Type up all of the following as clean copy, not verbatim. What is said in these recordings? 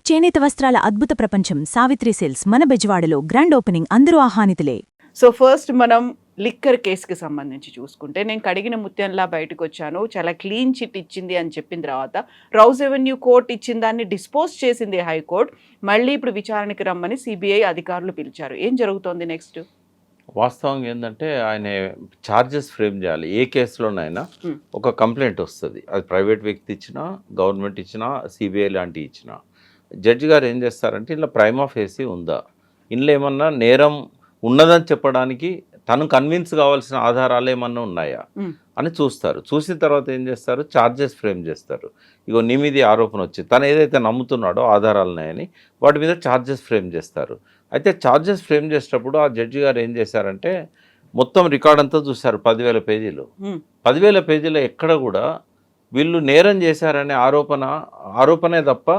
చేనేత వస్త్రాల అద్భుత ప్రపంచం సావిత్రి సేల్స్ మన బెజవాడలో గ్రాండ్ ఓపెనింగ్ అందరూ ఆహ్వానితులే. సో ఫస్ట్ మనం లిక్కర్ కేసుకి సంబంధించి చూసుకుంటే నేను కడిగిన ముత్యంలా బయటకు వచ్చాను, చాలా క్లీన్ చిట్ ఇచ్చింది అని చెప్పిన తర్వాత రౌజ్ ఎవెన్యూ కోర్ట్ ఇచ్చిన దాన్ని డిస్పోజ్ చేసింది హైకోర్టు. మళ్ళీ ఇప్పుడు విచారణకి రమ్మని సిబిఐ అధికారులు పిలిచారు. ఏం జరుగుతోంది నెక్స్ట్? వాస్తవంగా ఏంటంటే ఆయన ఛార్జెస్ ఫ్రేమ్ చేయాలి. ఏ కేసులోనైనా ఒక కంప్లైంట్ వస్తుంది, అది ప్రైవేట్ వ్యక్తి ఇచ్చినా, గవర్నమెంట్ ఇచ్చినా, సిబిఐ లాంటివి ఇచ్చినా. జడ్జి గారు ఏం చేస్తారంటే ఇలా ప్రైమా ఫేసి ఉందా, ఇందులో ఏమన్నా నేరం ఉన్నదని చెప్పడానికి తను కన్విన్స్ కావాల్సిన ఆధారాలు ఏమన్నా ఉన్నాయా అని చూస్తారు. చూసిన తర్వాత ఏం చేస్తారు, ఛార్జెస్ ఫ్రేమ్ చేస్తారు. ఇగో నీ మీద ఆరోపణ వచ్చి తను ఏదైతే నమ్ముతున్నాడో ఆధారాలు ఉన్నాయని వాటి మీద ఛార్జెస్ ఫ్రేమ్ చేస్తారు. అయితే ఛార్జెస్ ఫ్రేమ్ చేసేటప్పుడు ఆ జడ్జి గారు ఏం చేశారంటే మొత్తం రికార్డ్ అంతా చూశారు. 10,000 పేజీలు. 10,000 పేజీలో ఎక్కడ కూడా వీళ్ళు నేరం చేశారనే ఆరోపణే తప్ప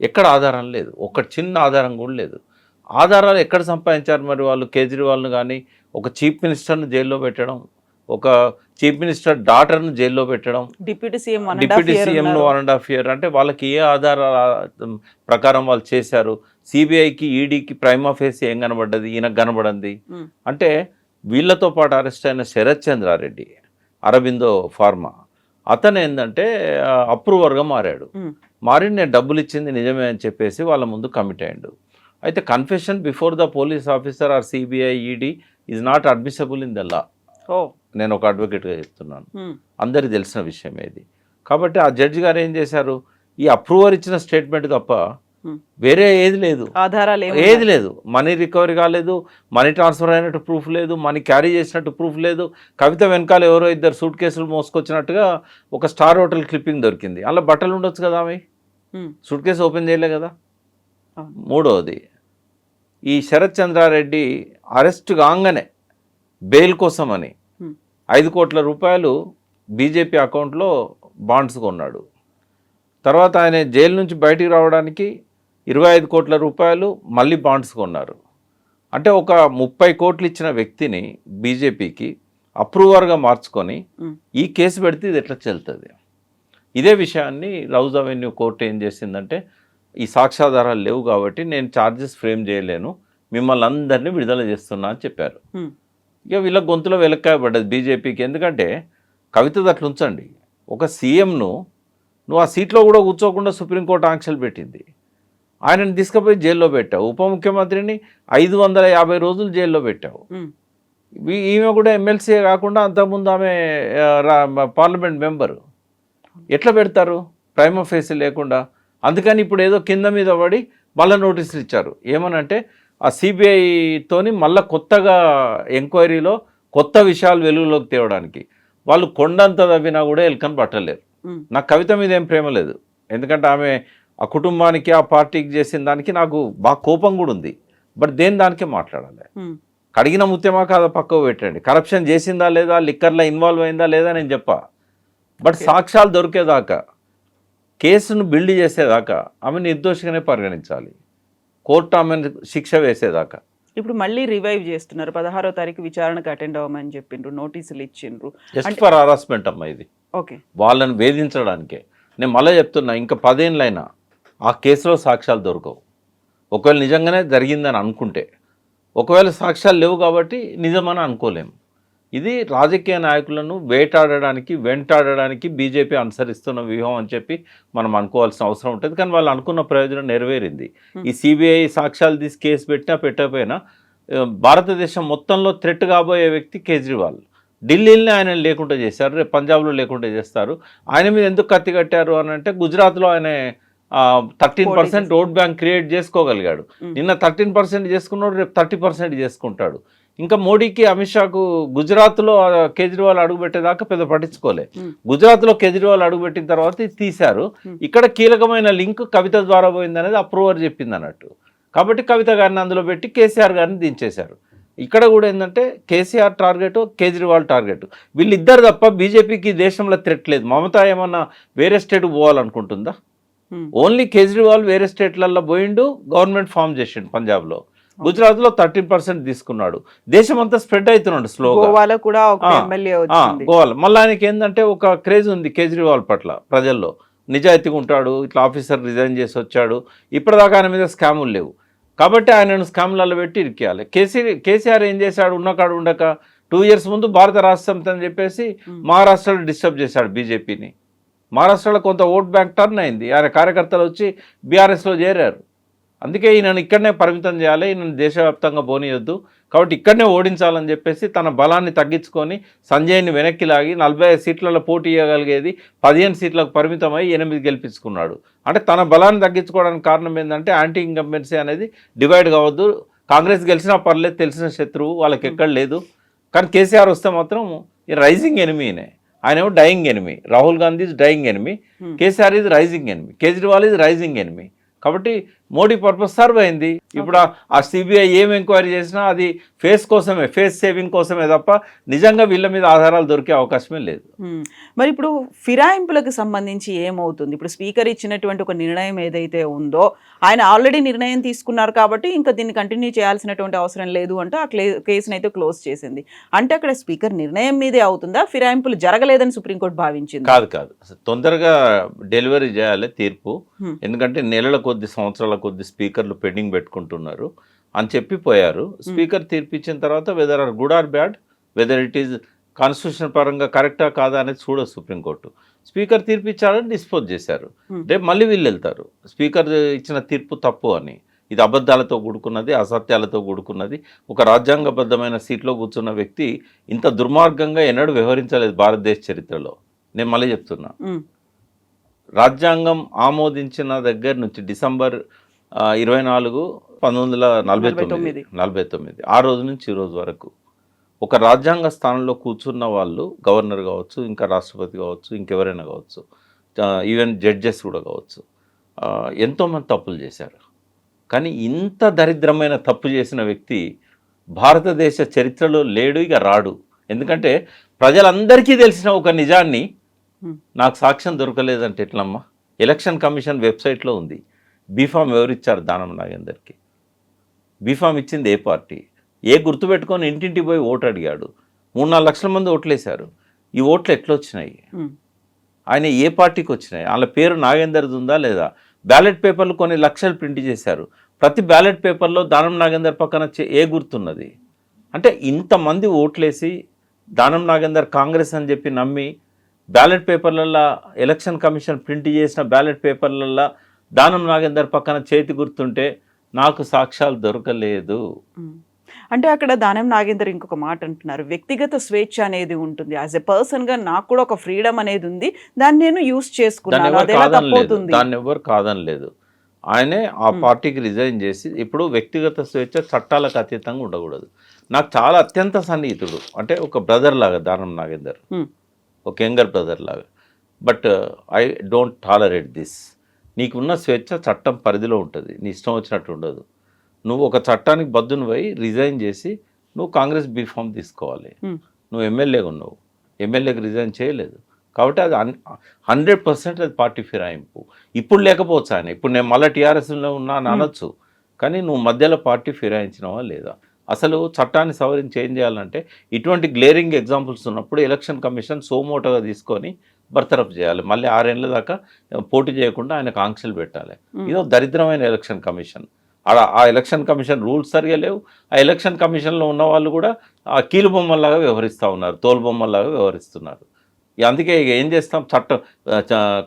ఎక్కడ ఆధారం లేదు. ఒక చిన్న ఆధారం కూడా లేదు. ఆధారాలు ఎక్కడ సంపాదించారు మరి వాళ్ళు? కేజ్రీవాల్ను కానీ, ఒక చీఫ్ మినిస్టర్ను జైల్లో పెట్టడం, ఒక చీఫ్ మినిస్టర్ డాటర్ను జైల్లో పెట్టడం, డిప్యూటీ సీఎం 1.5 year అంటే వాళ్ళకి ఏ ఆధారాల ప్రకారం వాళ్ళు చేశారు? సిబిఐకి, ఈడీకి ప్రైమా ఫేసి ఏం కనబడ్డది? ఈయనకు కనబడింది. అంటే వీళ్ళతో పాటు అరెస్ట్ అయిన శరత్ చంద్రారెడ్డి, అరబిందో ఫార్మా, అతను ఏంటంటే అప్రూవర్గా మారి నేను డబ్బులు ఇచ్చింది నిజమే అని చెప్పేసి వాళ్ళ ముందు కమిట్ అయ్యాడు. అయితే confession before the police officer or CBI, ED is not admissible in the law. నేను ఒక అడ్వకేట్గా చెప్తున్నాను, అందరికి తెలిసిన విషయం ఇది. కాబట్టి ఆ జడ్జి గారు ఏం చేశారు, ఈ అప్రూవర్ ఇచ్చిన స్టేట్మెంట్ తప్ప వేరే ఏది లేదు, ఆధారాలు ఏది లేదు. మనీ రికవరీ కాలేదు, మనీ ట్రాన్స్ఫర్ అయినట్టు ప్రూఫ్ లేదు, మనీ క్యారీ చేసినట్టు ప్రూఫ్ లేదు. కవిత వెనకాల ఎవరో 2 సూట్ కేసులు మోసుకొచ్చినట్టుగా ఒక స్టార్ హోటల్ క్లిప్పింగ్ దొరికింది. అలా బట్టలు ఉండొచ్చు కదా, ఆమె సూట్ కేసు ఓపెన్ చేయలే కదా. మూడవది, ఈ శరత్ చంద్రారెడ్డి అరెస్ట్ కాగానే బెయిల్ కోసమని 5 కోట్ల రూపాయలు బీజేపీ అకౌంట్లో బాండ్స్ కొన్నాడు. తర్వాత ఆయన జైలు నుంచి బయటికి రావడానికి 25 కోట్ల రూపాయలు మళ్ళీ బాండ్స్ కొన్నారు. అంటే ఒక 30 కోట్లు ఇచ్చిన వ్యక్తిని బీజేపీకి అప్రూవర్గా మార్చుకొని ఈ కేసు పెడితే ఇది ఎట్లా చెల్తుంది? ఇదే విషయాన్ని రౌజ్ అవెన్యూ కోర్టు ఏం చేసిందంటే, ఈ సాక్ష్యాధారాలు లేవు కాబట్టి నేను ఛార్జెస్ ఫ్రేమ్ చేయలేను, మిమ్మల్ని అందరినీ విడుదల చేస్తున్నా అని చెప్పారు. ఇక వీళ్ళ గొంతులో వెలక్కాయ పడ్డది బీజేపీకి. ఎందుకంటే కవిత అట్లా ఉంచండి, ఒక సీఎంను నువ్వు ఆ సీట్లో కూడా కూర్చోకుండా సుప్రీంకోర్టు ఆంక్షలు పెట్టింది, ఆయనను తీసుకుపోయి జైల్లో పెట్టావు. ఉప ముఖ్యమంత్రిని 550 రోజులు జైల్లో పెట్టావు. ఈమె కూడా ఎమ్మెల్సీ కాకుండా అంతకుముందు ఆమె పార్లమెంట్ మెంబరు. ఎట్లా పెడతారు ప్రైమా ఫేసి లేకుండా? అందుకని ఇప్పుడు ఏదో కింద మీద పడి మళ్ళీ నోటీసులు ఇచ్చారు. ఏమనంటే ఆ సిబిఐతోని మళ్ళీ కొత్తగా ఎంక్వైరీలో కొత్త విషయాలు వెలుగులోకి తేవడానికి. వాళ్ళు కొండంత తవ్వినా కూడా ఎల్కని పట్టలేరు. నాకు కవిత మీద ఏం ప్రేమ లేదు, ఎందుకంటే ఆమె ఆ కుటుంబానికి, ఆ పార్టీకి చేసిన దానికి నాకు బాగా కోపం కూడా ఉంది. బట్ దేని దానికే మాట్లాడాలి. కడిగిన ముత్యమా కాదా పక్కకు పెట్టండి, కరప్షన్ చేసిందా లేదా, లిక్కర్లో ఇన్వాల్వ్ అయిందా లేదా నేను చెప్పా. బట్ సాక్ష్యాలు దొరికేదాకా, కేసును బిల్డ్ చేసేదాకా ఆమె నిర్దోషిగానే పరిగణించాలి, కోర్టు ఆమెను శిక్ష వేసేదాకా. ఇప్పుడు మళ్ళీ రివైవ్ చేస్తున్నారు. 16వ తారీఖు విచారణకు అటెండ్ అవ్వమని చెప్పిండ్రు, నోటీసులు ఇచ్చిండ్రు. జస్ట్ ఫర్ హరాస్మెంట్ అమ్మా ఇది. ఓకే, వాళ్ళని వేధించడానికే. నేను మళ్ళీ చెప్తున్నా, ఇంకా 10 ఏళ్ళైనా ఆ కేసులో సాక్ష్యాలు దొరకవు. ఒకవేళ నిజంగానే జరిగిందని అనుకుంటే, ఒకవేళ సాక్ష్యాలు లేవు కాబట్టి నిజమని అనుకోలేము. ఇది రాజకీయ నాయకులను వెంటాడడానికి బీజేపీ అనుసరిస్తున్న వ్యూహం అని చెప్పి మనం అనుకోవాల్సిన అవసరం ఉంటుంది. కానీ వాళ్ళు అనుకున్న ప్రయోజనం నెరవేరింది. ఈ సిబిఐ సాక్ష్యాలు తీసి కేసు పెట్టకపోయినా భారతదేశం మొత్తంలో థ్రెట్ కాబోయే వ్యక్తి కేజ్రీవాల్. ఢిల్లీని ఆయన లేకుండా చేశారు, రేపు పంజాబ్లో లేకుండా చేస్తారు. ఆయన మీద ఎందుకు కత్తి కట్టారు అని అంటే, గుజరాత్లో ఆయన 13% ఓట్ బ్యాంక్ క్రియేట్ చేసుకోగలిగాడు. నిన్న 13% చేసుకున్నాడు, రేపు 30% చేసుకుంటాడు. ఇంకా మోడీకి, అమిత్ షాకు గుజరాత్లో కేజ్రీవాల్ అడుగుపెట్టేదాకా పెద్ద పట్టించుకోలే. గుజరాత్లో కేజ్రీవాల్ అడుగుపెట్టిన తర్వాత తీశారు. ఇక్కడ కీలకమైన లింక్ కవిత ద్వారా పోయింది అనేది అప్రూవర్ చెప్పింది అన్నట్టు. కాబట్టి కవిత గారిని అందులో పెట్టి కేసీఆర్ గారిని దించేశారు. ఇక్కడ కూడా ఏంటంటే కేసీఆర్ టార్గెట్, కేజ్రీవాల్ టార్గెట్, వీళ్ళిద్దరు తప్ప బీజేపీకి దేశంలో థ్రెట్ లేదు. మమతా ఏమన్నా వేరే స్టేట్కి పోవాలనుకుంటుందా? ఓన్లీ కేజ్రీవాల్ వేరే స్టేట్లలో పోయిండు, గవర్నమెంట్ ఫామ్ చేసిండు పంజాబ్లో. గుజరాత్లో 13% తీసుకున్నాడు. దేశం అంతా స్ప్రెడ్ అవుతున్నాడు స్లోగా. గోవాలో మళ్ళీ ఆయనకి ఏంటంటే ఒక క్రేజ్ ఉంది కేజ్రీవాల్ పట్ల ప్రజల్లో. నిజాయితీగా ఉంటాడు, ఇట్లా ఆఫీసర్ రిజైన్ చేసి వచ్చాడు, ఇప్పటిదాకా ఆయన మీద స్కాములు లేవు, కాబట్టి ఆయనను స్కామ్లలో పెట్టి ఇరికేయాలి. కేసీఆర్ ఏం చేశాడు, ఉన్నకాడు ఉండక 2 years ముందు భారత రాష్ట్ర సమితి అని చెప్పేసి మహారాష్ట్రలో డిస్టర్బ్ చేశాడు బీజేపీని. మహారాష్ట్రలో కొంత ఓట్ బ్యాంక్ టర్న్ అయింది, ఆయన కార్యకర్తలు వచ్చి బీఆర్ఎస్లో చేరారు. అందుకే ఈయనను ఇక్కడనే పరిమితం చేయాలి, ఈయనను దేశవ్యాప్తంగా పోనీయొద్దు, కాబట్టి ఇక్కడనే ఓడించాలని చెప్పేసి తన బలాన్ని తగ్గించుకొని సంజయ్ని వెనక్కి లాగి 45 సీట్లలో పోటీ చేయగలిగేది 15 సీట్లకు పరిమితమై 8 గెలిపించుకున్నాడు. అంటే తన బలాన్ని తగ్గించుకోవడానికి కారణం ఏంటంటే యాంటీ ఇన్కంబెన్సీ అనేది డివైడ్ కావద్దు, కాంగ్రెస్ గెలిచినా పర్లేదు, తెలిసిన శత్రువు వాళ్ళకి ఎక్కడ లేదు. కానీ కేసీఆర్ వస్తే మాత్రం ఈ రైజింగ్ ఎనిమీనే, ఆయన ఏమో dying enemy, Rahul Gandhi is dying enemy, KCR is rising enemy, Kejriwal is rising enemy. కాబట్టి మోడీ పర్పస్ సర్వ్ అయింది. ఇప్పుడు ఆ సిబిఐ ఏం ఎంక్వైరీ చేసినా అది ఫేస్ కోసమే, ఫేస్ సేవింగ్ కోసమే తప్ప నిజంగా వీళ్ళ మీద ఆధారాలు దొరికే అవకాశమే లేదు. మరి ఇప్పుడు ఫిరాయింపులకు సంబంధించి ఏమవుతుంది? ఇప్పుడు స్పీకర్ ఇచ్చినటువంటి ఒక నిర్ణయం ఏదైతే ఉందో, ఆయన ఆల్రెడీ నిర్ణయం తీసుకున్నారు కాబట్టి ఇంకా దీన్ని కంటిన్యూ చేయాల్సినటువంటి అవసరం లేదు అంటూ ఆ కేసును అయితే క్లోజ్ చేసింది. అంటే అక్కడ స్పీకర్ నిర్ణయం మీదే అవుతుందా, ఫిరాయింపులు జరగలేదని సుప్రీంకోర్టు భావించింది? కాదు, తొందరగా డెలివరీ చేయాలి తీర్పు, ఎందుకంటే నెలల కొద్ది సంవత్సరాల కొద్ది స్పీకర్లు పెండింగ్ పెట్టుకుంటున్నారు అని చెప్పి పోయారు. స్పీకర్ తీర్పు ఇచ్చిన తర్వాత whether or good or bad, whether it is constitution పరంగా కరెక్టా కాదా అనేది చూడదు సుప్రీంకోర్టు. స్పీకర్ తీర్పు ఇచ్చారని డిస్పోజ్ చేశారు, రేపు మళ్ళీ వీళ్ళు వెళ్తారు స్పీకర్ ఇచ్చిన తీర్పు తప్పు అని, ఇది అబద్ధాలతో కూడుకున్నది, అసత్యాలతో కూడుకున్నది, ఒక రాజ్యాంగబద్ధమైన సీట్లో కూర్చున్న వ్యక్తి ఇంత దుర్మార్గంగా ఎన్నడూ వ్యవహరించలేదు భారతదేశ చరిత్రలో. నేను మళ్ళీ చెప్తున్నా, రాజ్యాంగం ఆమోదించిన దగ్గర నుంచి డిసెంబర్ 24, 1949 ఆ రోజు నుంచి ఈ రోజు వరకు ఒక రాజ్యాంగ స్థానంలో కూర్చున్న వాళ్ళు, గవర్నర్ కావచ్చు, ఇంకా రాష్ట్రపతి కావచ్చు, ఇంకెవరైనా కావచ్చు, ఈవెన్ జడ్జెస్ కూడా కావచ్చు, ఎంతోమంది తప్పులు చేశారు. కానీ ఇంత దరిద్రమైన తప్పు చేసిన వ్యక్తి భారతదేశ చరిత్రలో లేడు, ఇక రాడు. ఎందుకంటే ప్రజలందరికీ తెలిసిన ఒక నిజాన్ని నాకు సాక్ష్యం దొరకలేదంటే ఎట్లమ్మా? ఎలక్షన్ కమిషన్ వెబ్సైట్లో ఉంది, బీఫామ్ ఎవరిచ్చారు దానం నాగేందర్కి, బీఫామ్ ఇచ్చింది ఏ పార్టీ, ఏ గుర్తుపెట్టుకొని ఇంటింటి పోయి ఓటు అడిగాడు, 3-4 లక్షల మంది ఓట్లేశారు. ఈ ఓట్లు ఎట్లా వచ్చినాయి, ఆయన ఏ పార్టీకి వచ్చినాయి, వాళ్ళ పేరు నాగేందర్ది ఉందా లేదా? బ్యాలెట్ పేపర్లు కొన్ని లక్షలు ప్రింట్ చేశారు, ప్రతి బ్యాలెట్ పేపర్లో దానం నాగేందర్ పక్కన ఏ గుర్తున్నది? అంటే ఇంతమంది ఓట్లేసి దానం నాగేందర్ కాంగ్రెస్ అని చెప్పి నమ్మి బ్యాలెట్ పేపర్లల్లో ఎలక్షన్ కమిషన్ ప్రింట్ చేసిన బ్యాలెట్ పేపర్లల్లో దానం నాగేందర్ పక్కన చేతి గుర్తుంటే నాకు సాక్ష్యాలు దొరకలేదు. అంటే అక్కడ దానం నాగేందర్ ఇంకొక మాట అంటున్నారు, వ్యక్తిగత స్వేచ్ఛ అనేది ఉంటుంది, యాజ్ ఎ పర్సన్ గా నాకు కూడా ఒక ఫ్రీడమ్ అనేది ఉంది, దాన్ని నేను యూజ్ చేసుకున్నాను, దాన్ని ఎవరు కాదనలేదు. ఆయనే ఆ పార్టీకి రిజైన్ చేసి, ఇప్పుడు వ్యక్తిగత స్వేచ్ఛ చట్టాలకు అతీతంగా ఉండకూడదు. నాకు చాలా అత్యంత సన్నిహితుడు, అంటే ఒక బ్రదర్ లాగా దానం నాగేందర్, ఒక యంగర్ బ్రదర్ లాగా. But I don't tolerate this. నీకున్న స్వేచ్ఛ చట్టం పరిధిలో ఉంటుంది, నీ ఇష్టం వచ్చినట్టు ఉండదు. నువ్వు ఒక చట్టానికి బద్దును పోయి రిజైన్ చేసి నువ్వు కాంగ్రెస్ బీఫామ్ తీసుకోవాలి. నువ్వు ఎమ్మెల్యేగా ఉన్నావు, ఎమ్మెల్యేకి రిజైన్ చేయలేదు, కాబట్టి అది 100% అది పార్టీ ఫిరాయింపు. ఇప్పుడు లేకపోవచ్చు ఆయన, ఇప్పుడు నేను మళ్ళీ టీఆర్ఎస్లో ఉన్నా అని అనొచ్చు, కానీ నువ్వు మధ్యలో పార్టీ ఫిరాయించినవా లేదా? అసలు చట్టాన్ని సవరించి ఏం చేయాలంటే ఇటువంటి గ్లేరింగ్ ఎగ్జాంపుల్స్ ఉన్నప్పుడు ఎలక్షన్ కమిషన్ సోమోటోగా తీసుకొని బర్తరఫ్ చేయాలి, మళ్ళీ 6 ఏళ్ళ దాకా పోటీ చేయకుండా ఆయనకు ఆంక్షలు పెట్టాలి. ఇదో దరిద్రమైన ఎలక్షన్ కమిషన్. ఆ ఎలక్షన్ కమిషన్ రూల్స్ సరిగా లేవు. ఆ ఎలక్షన్ కమిషన్లో ఉన్న వాళ్ళు కూడా ఆ కీలు బొమ్మల్లాగా వ్యవహరిస్తూ ఉన్నారు, తోలు బొమ్మల్లాగా వ్యవహరిస్తున్నారు. అందుకే ఇక ఏం చేస్తాం, చట్టం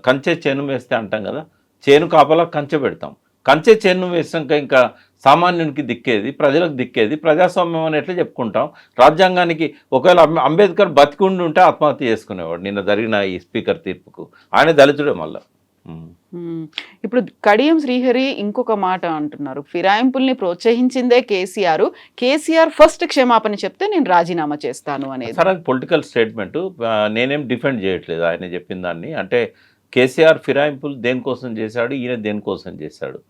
కంచె చేను వేస్తే అంటాం కదా, చేను కాపలా కంచె పెడతాం. కంచె చేను వేసినాక ఇంకా సామాన్యునికి దిక్కేది, ప్రజలకు దిక్కేది ప్రజాస్వామ్యం అని ఎట్లా చెప్పుకుంటాం? రాజ్యాంగానికి ఒకవేళ అంబేద్కర్ బతికుండి ఉంటే ఆత్మహత్య చేసుకునేవాడు నిన్న జరిగిన ఈ స్పీకర్ తీర్పుకు. ఆయన దళితుడే మళ్ళా. ఇప్పుడు కడియం శ్రీహరి ఇంకొక మాట అంటున్నారు, ఫిరాయింపుల్ని ప్రోత్సహించిందే కేసీఆర్ ఫస్ట్ క్షమాపణ చెప్తే నేను రాజీనామా చేస్తాను అనేది. సరే, అది పొలిటికల్ స్టేట్మెంట్, నేనేం డిఫెండ్ చేయట్లేదు ఆయన చెప్పిన దాన్ని. అంటే కేసీఆర్ ఫిరాయింపులు దేనికోసం చేశాడు, ఈయన దేనికోసం చేశాడు?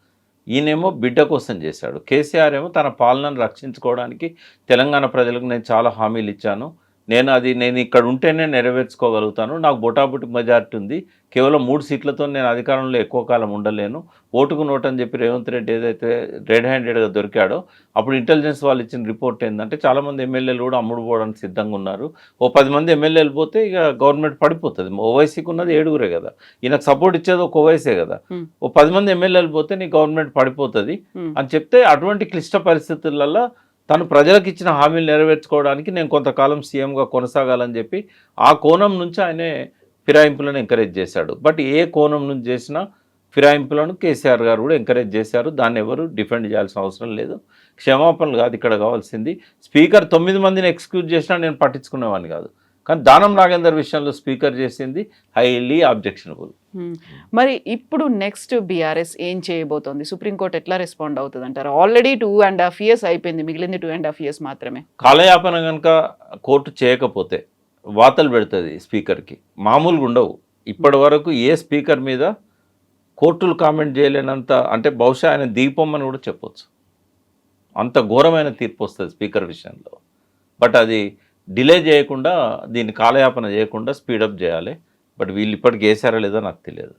ఈయనేమో బిడ్డ కోసం చేశాడు, కేసీఆర్ ఏమో తన పాలనను రక్షించుకోవడానికి తెలంగాణ ప్రజలకు నేను చాలా హామీలు ఇచ్చాను, నేను ఇక్కడ ఉంటేనే నెరవేర్చుకోగలుగుతాను, నాకు బొటాబొటి మెజారిటీ ఉంది, కేవలం 3 సీట్లతో నేను అధికారంలో ఎక్కువ కాలం ఉండలేను, ఓటుకు నోటు అని చెప్పి రేవంత్ రెడ్డి ఏదైతే రెడ్ హ్యాండెడ్గా దొరికాడో అప్పుడు ఇంటెలిజెన్స్ వాళ్ళు ఇచ్చిన రిపోర్ట్ ఏంటంటే చాలామంది ఎమ్మెల్యేలు కూడా అమ్ముడు పోవడానికి సిద్ధంగా ఉన్నారు, ఓ 10 మంది ఎమ్మెల్యేలు పోతే ఇక గవర్నమెంట్ పడిపోతుంది, ఓవైసీకి ఉన్నది 7గురే కదా, ఈయనకు సపోర్ట్ ఇచ్చేది ఒక ఓవైసీ కదా, ఓ 10 మంది ఎమ్మెల్యేలు పోతే నీ గవర్నమెంట్ పడిపోతుంది అని చెప్తే అటువంటి క్లిష్ట పరిస్థితులలో తను ప్రజలకు ఇచ్చిన హామీలు నెరవేర్చుకోవడానికి నేను కొంతకాలం సీఎంగా కొనసాగాలని చెప్పి ఆ కోణం నుంచి ఆయనే ఫిరాయింపులను ఎంకరేజ్ చేశాడు. బట్ ఏ కోణం నుంచి చేసినా ఫిరాయింపులను కేసీఆర్ గారు కూడా ఎంకరేజ్ చేశారు, దాన్ని ఎవరు డిఫెండ్ చేయాల్సిన అవసరం లేదు. క్షమాపణలు కాదు ఇక్కడ కావాల్సింది, స్పీకర్ 9 మందిని ఎక్స్క్యూజ్ చేసినా నేను పట్టించుకునేవాడిని కాదు, కానీ దానం నాగేందర్ విషయంలో స్పీకర్ చేసింది హైలీ అబ్జెక్షనబుల్. మరి ఇప్పుడు నెక్స్ట్ బీఆర్ఎస్ ఏం చేయబోతోంది, సుప్రీంకోర్టు ఎట్లా రెస్పాండ్ అవుతుంది అంటారు? ఆల్రెడీ 2.5 years అయిపోయింది, మిగిలింది 2.5 years మాత్రమే. కాలయాపన కనుక కోర్టు చేయకపోతే వాతలు పెడుతుంది స్పీకర్కి, మామూలుగా ఉండవు. ఇప్పటి వరకు ఏ స్పీకర్ మీద కోర్టులు కామెంట్ చేయలేనంత, అంటే బహుశా ఆయన దీపం అని కూడా చెప్పొచ్చు, అంత ఘోరమైన తీర్పు వస్తుంది స్పీకర్ విషయంలో. బట్ అది డిలే చేయకుండా, దీన్ని కాలయాపన చేయకుండా స్పీడప్ చేయాలి. బట్ వీళ్ళు ఇప్పటికి వేసారా లేదో నాకు తెలియదు.